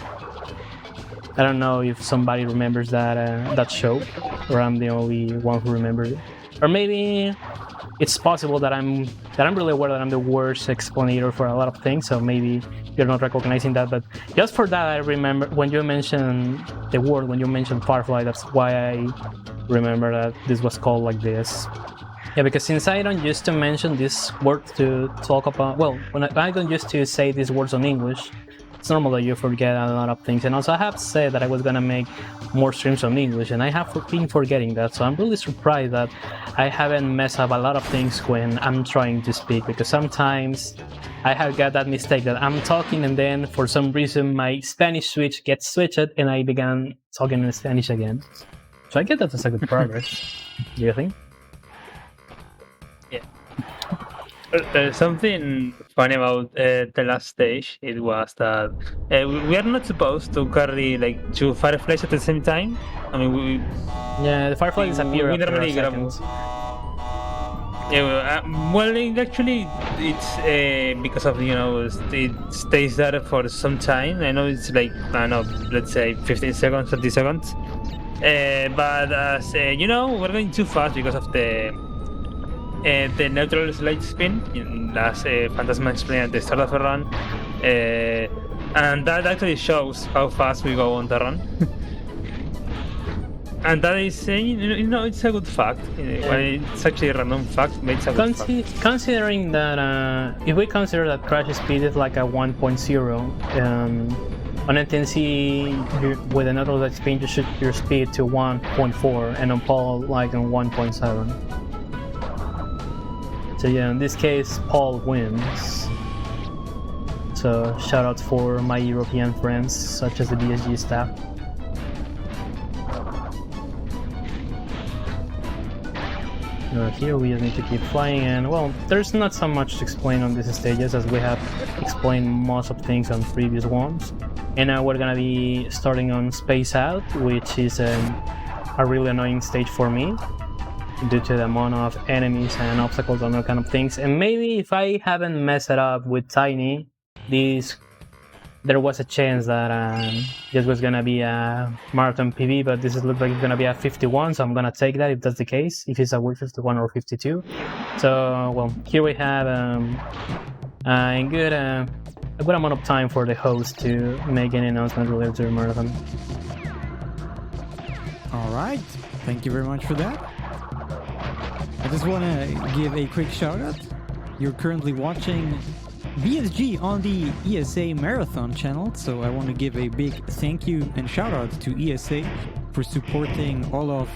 I don't know if somebody remembers that show, or I'm the only one who remembers it. Or maybe it's possible that I'm really aware that I'm the worst explainer for a lot of things, so maybe you're not recognizing that. But just for that, I remember when you mentioned the word, when you mentioned Firefly, that's why I remember that this was called like this. Yeah, because since I don't used to mention this word to talk about, well, when I don't used to say these words in English, it's normal that you forget a lot of things. And also I have said that I was gonna make more streams on English, and I have been forgetting that. So I'm really surprised that I haven't messed up a lot of things when I'm trying to speak, because sometimes I have got that mistake that I'm talking and then for some reason my Spanish switch gets switched and I began talking in Spanish again. So I get that as a good progress. Do you think? Something funny about the last stage, it was that we are not supposed to carry like two fireflies at the same time. I mean, Yeah, the firefly disappear we after a normally grab. second. Well, actually, it's because of it stays there for some time. I know it's like I don't know, let's say 15 seconds, 30 seconds. But as we're going too fast because of the neutral slide spin, as Phantasma explained at the start of the run, and that actually shows how fast we go on the run. And that is, it's a good fact. When it's actually a random fact, but it's a good fact. Considering that, if we consider that crash speed is like a 1.0, on NTNC with a neutral slide spin you shoot your speed to 1.4, and on Paul like on 1.7. So yeah, in this case, Paul wins. So shoutouts for my European friends, such as the BSG staff. Here we just need to keep flying, and well, there's not so much to explain on these stages as we have explained most of things on previous ones. And now we're gonna be starting on Space Out, which is a really annoying stage for me, due to the amount of enemies and obstacles and all kind of things. And maybe if I haven't messed it up with Tiny, there was a chance that this was gonna be a marathon PB, but this looks like it's gonna be a 51, so I'm gonna take that if that's the case, if it's a weird 51 or 52. So, well, here we have a good amount of time for the host to make any announcement related to the marathon. All right, thank you very much for that. I just want to give a quick shout out. You're currently watching BSG on the ESA Marathon channel, so I want to give a big thank you and shout out to ESA for supporting all of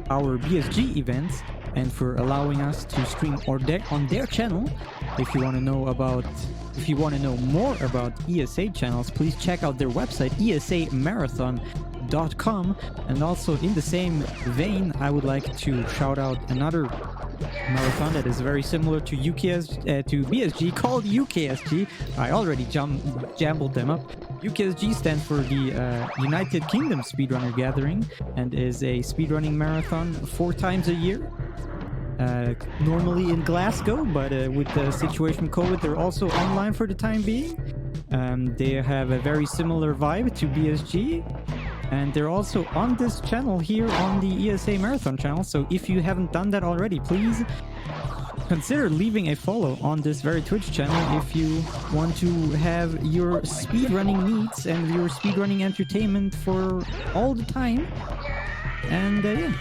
our BSG events and for allowing us to stream on their channel. If you want to know more about ESA channels, please check out their website, esamarathon.com. And also in the same vein, I would like to shout out another marathon that is very similar to BSG, called UKSG. I already jumbled them up. UKSG stands for the United Kingdom Speedrunner Gathering and is a speedrunning marathon 4 times a year. Normally in Glasgow, but with the situation with COVID, they're also online for the time being. They have a very similar vibe to BSG, and they're also on this channel here on the ESA Marathon channel. So if you haven't done that already, please consider leaving a follow on this very Twitch channel if you want to have your speedrunning needs and your speedrunning entertainment for all the time. And yeah,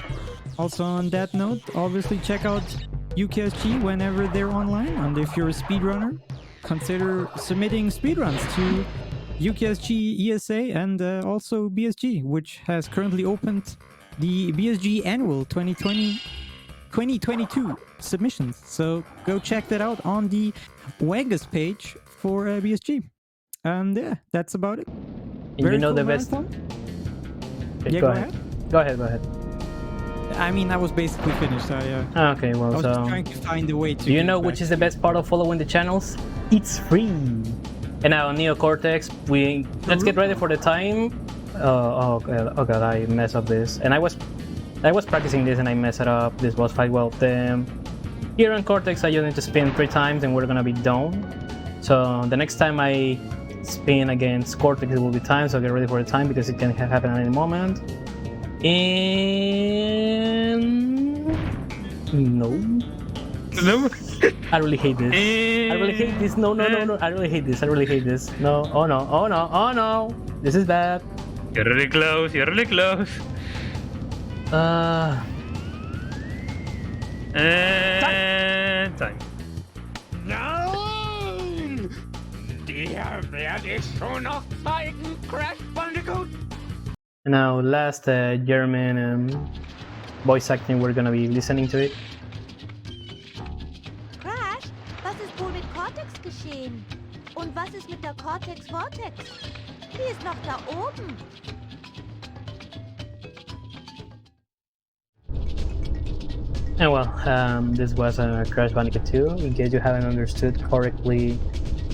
also on that note, obviously check out UKSG whenever they're online. And if you're a speedrunner, consider submitting speedruns to UKSG ESA and also BSG, which has currently opened the BSG Annual 2022 submissions. So go check that out on the Wegas page for BSG. And yeah, that's about it. You know the best. marathon. Okay, Yeah, go ahead. Go ahead. I mean, I was basically finished. I Okay, well, was so just trying to find a way to. do you get know back. which is the best part of following the channels? It's free. And now Neo Cortex, let's get ready for the time. Oh god, I messed up this. And I was practicing this and I messed it up. This boss fight. Well, here on Cortex, I just need to spin 3 times and we're gonna be done. So the next time I spin against Cortex, it will be time. So get ready for the time because it can happen at any moment. And no. I really hate this. I really hate this. No. I really hate this. No. Oh no. This is bad. You're really close. And time. Nein! Dir werde ich schon noch zeigen, Crash Bandicoot! Now, last German voice acting, we're gonna be listening to it. Crash, was ist wohl mit Cortex geschehen? Und was ist mit der Cortex Vortex? Die ist noch da oben. And well, this was Crash Bandicoot 2. In case you haven't understood correctly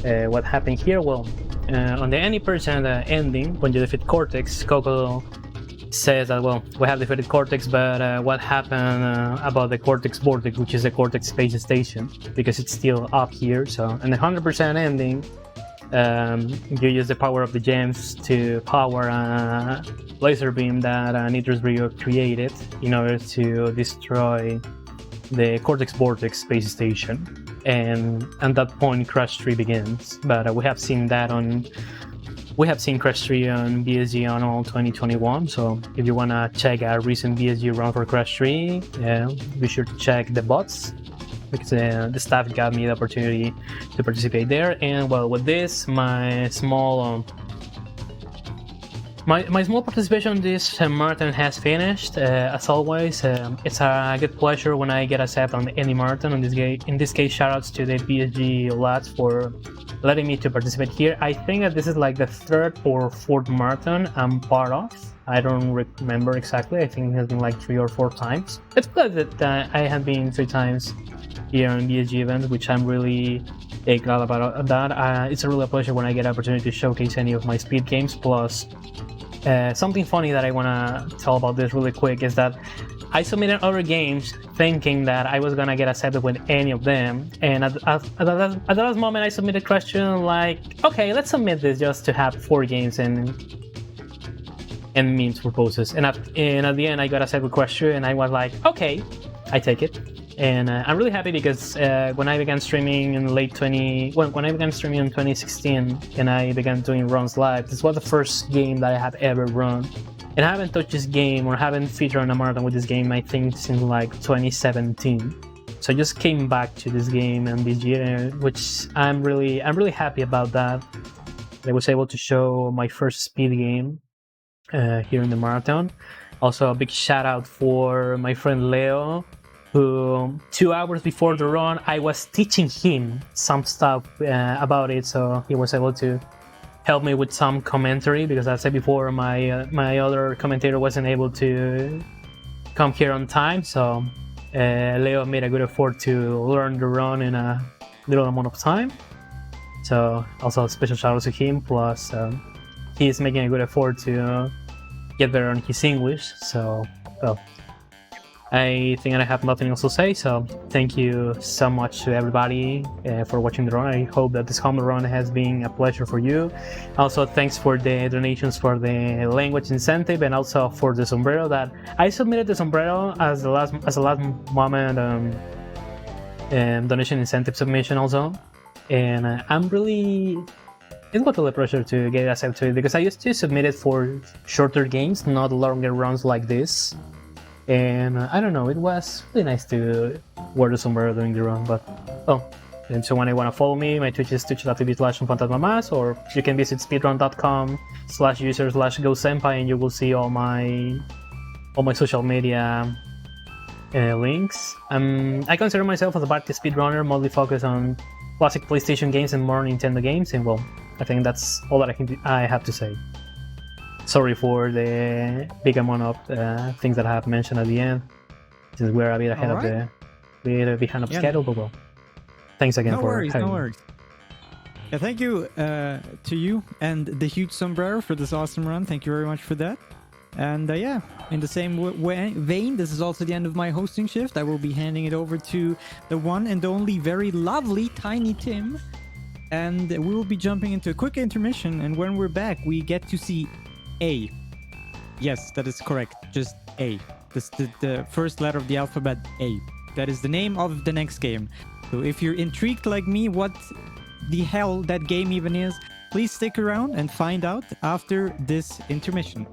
what happened here, well, on the any percent ending, when you defeat Cortex, Coco says that, well, we have defeated Cortex, but what happened about the Cortex Vortex, which is the Cortex space station, because it's still up here. So, in the 100% ending, you use the power of the gems to power a laser beam that Nitrous Rio created in order to destroy the Cortex Vortex space station. And at that point, Crash 3 begins. But we have seen Crash 3 on BSG Online 2021. So if you wanna check a recent BSG run for Crash 3, be sure to check the bots, because the staff got me the opportunity to participate there. And well, with this, my small participation in this marathon has finished. As always, it's a good pleasure when I get accepted on any marathon. In this case, shoutouts to the BSG lads for letting me to participate here. I think that this is like the 3rd or 4th marathon I'm part of. I don't remember exactly. I think it has been like 3 or 4 times. It's glad that I have been 3 times here on BSG events, which I'm really glad about that. It's a real pleasure when I get an opportunity to showcase any of my speed games. Plus, something funny that I want to tell about this really quick is that I submitted other games thinking that I was going to get accepted with any of them. And at the last moment, I submitted Crash 2 like, okay, let's submit this just to have 4 games and memes purposes. And at the end, I got accepted with Crash 2 and I was like, okay, I take it. And I'm really happy because when I began streaming in when I began streaming in 2016 and I began doing runs live, this was the first game that I have ever run. And I haven't touched this game or haven't featured on a marathon with this game, I think, since like 2017. So I just came back to this game and this year, which I'm really happy about that. I was able to show my first speed game here in the marathon. Also, a big shout out for my friend Leo, who 2 hours before the run, I was teaching him some stuff about it, so he was able to help me with some commentary, because as I said before, my other commentator wasn't able to come here on time, so Leo made a good effort to learn the run in a little amount of time. So also a special shout out to him, plus he's making a good effort to get better on his English, so well, I think I have nothing else to say, so thank you so much to everybody for watching the run. I hope that this home run has been a pleasure for you. Also, thanks for the donations for the language incentive, and also for the sombrero. That I submitted the sombrero as a last moment donation incentive submission also, and I'm really it was a little pressure to get accepted to it because I used to submit it for shorter games, not longer runs like this. And I don't know, it was really nice to wear the sombrero during the run, but oh. And so when you want to follow me, my Twitch is twitch.tv/unfantasmamas, or you can visit speedrun.com/user/GhostSenpai and you will see all my social media links. I consider myself as a bad speedrunner, mostly focused on classic PlayStation games and more Nintendo games, and well, I think that's all that I have to say. Sorry for the big amount of things that I have mentioned at the end, since we're a bit ahead of schedule, but well. Thanks again for having me. No worries. Yeah, thank you to you and the huge sombrero for this awesome run. Thank you very much for that. And yeah, in the same vein, this is also the end of my hosting shift. I will be handing it over to the one and only very lovely Tiny Tim. And we will be jumping into a quick intermission. And when we're back, we get to see A. Yes, that is correct. Just A. The first letter of the alphabet, A. That is the name of the next game. So if you're intrigued like me what the hell that game even is, please stick around and find out after this intermission.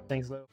Thanks, Lou.